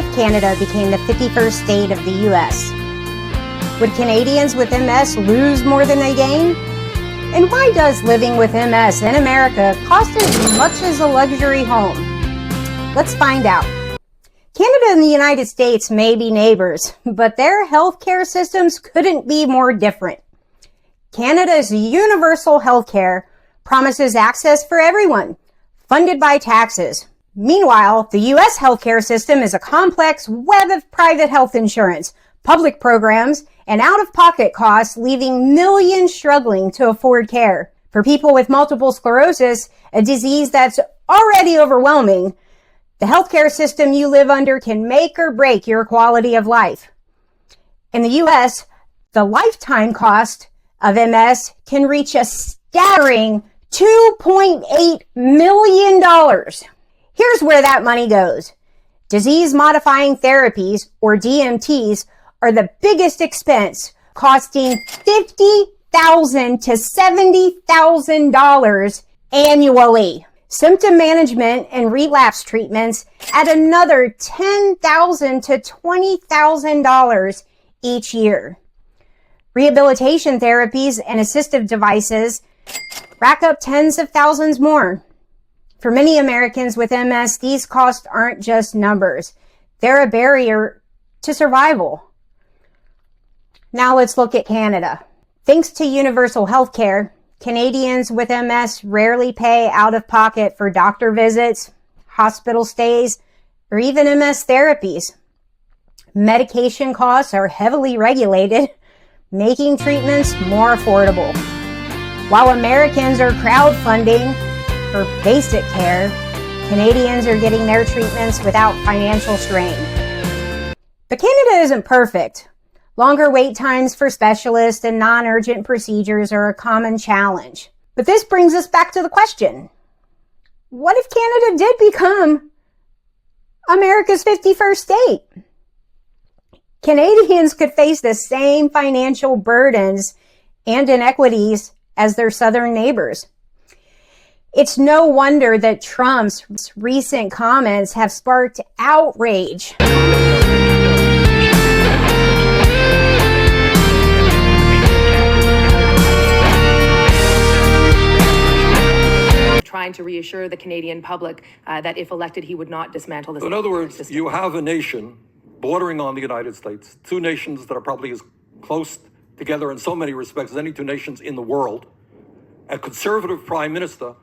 if Canada became the 51st state of the U.S.? Would Canadians with MS lose more than they gain? And why does living with MS in America cost as much as a luxury home? Let's find out. Canada and the United States may be neighbors, but their healthcare systems couldn't be more different. Canada's universal healthcare promises access for everyone, funded by taxes. Meanwhile, the U.S. healthcare system is a complex web of private health insurance, public programs, and out-of-pocket costs, leaving millions struggling to afford care. For people with multiple sclerosis, a disease that's already overwhelming, the healthcare system you live under can make or break your quality of life. In the U.S., the lifetime cost of MS can reach a staggering $2.8 million. Here's where that money goes. Disease-modifying therapies, or DMTs, are the biggest expense, costing $50,000 to $70,000 annually. Symptom management and relapse treatments add another $10,000 to $20,000 each year. Rehabilitation therapies and assistive devices rack up tens of thousands more. For many Americans with MS, these costs aren't just numbers. They're a barrier to survival. Now let's look at Canada. Thanks to universal health care, Canadians with MS rarely pay out of pocket for doctor visits, hospital stays, or even MS therapies. Medication costs are heavily regulated, making treatments more affordable. While Americans are crowdfunding for basic care, Canadians are getting their treatments without financial strain. But Canada isn't perfect. Longer wait times for specialists and non-urgent procedures are a common challenge. But this brings us back to the question, what if Canada did become America's 51st state? Canadians could face the same financial burdens and inequities as their southern neighbors. It's no wonder that Trump's recent comments have sparked outrage. Trying to reassure the Canadian public that if elected, he would not dismantle this. So in other words, you have a nation bordering on the United States, two nations that are probably as close together in so many respects as any two nations in the world, a conservative prime minister,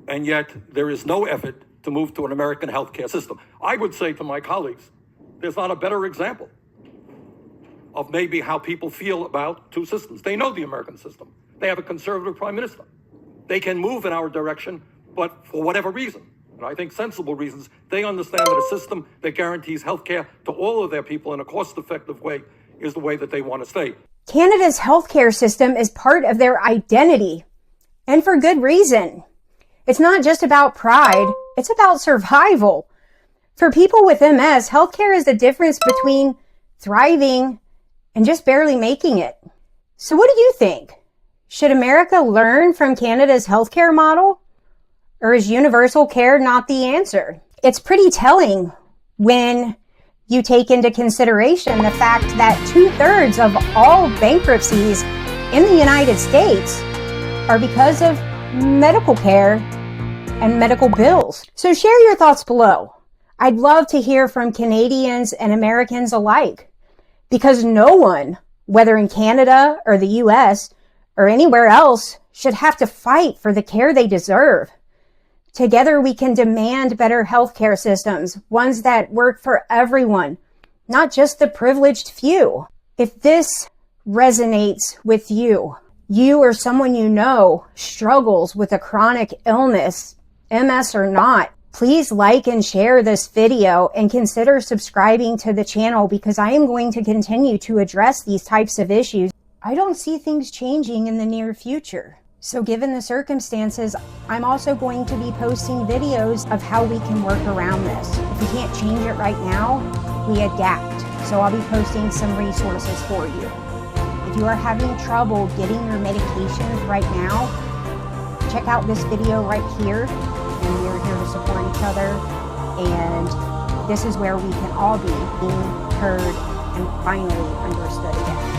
and yet there is no effort to move to an American healthcare system. I would say to my colleagues, there's not a better example of maybe how people feel about two systems. They know the American system. They have a conservative prime minister. They can move in our direction, but for whatever reason, and I think sensible reasons, they understand that a system that guarantees health care to all of their people in a cost-effective way is the way that they want to stay. Canada's healthcare system is part of their identity, and for good reason. It's not just about pride, it's about survival. For people with MS, healthcare is the difference between thriving and just barely making it. So what do you think? Should America learn from Canada's healthcare model? Or is universal care not the answer? It's pretty telling when you take into consideration the fact that 2/3 of all bankruptcies in the United States are because of medical care and medical bills. So share your thoughts below. I'd love to hear from Canadians and Americans alike, because no one, whether in Canada or the US, or anywhere else, should have to fight for the care they deserve. Together we can demand better healthcare systems, ones that work for everyone, not just the privileged few. If this resonates with you or someone you know struggles with a chronic illness, MS or not, please like and share this video and consider subscribing to the channel, because I am going to continue to address these types of issues. I don't see things changing in the near future. So given the circumstances, I'm also going to be posting videos of how we can work around this. If we can't change it right now, we adapt. So I'll be posting some resources for you. If you are having trouble getting your medications right now, check out this video right here. And we're here to support each other and this is where we can all be heard and finally understood again.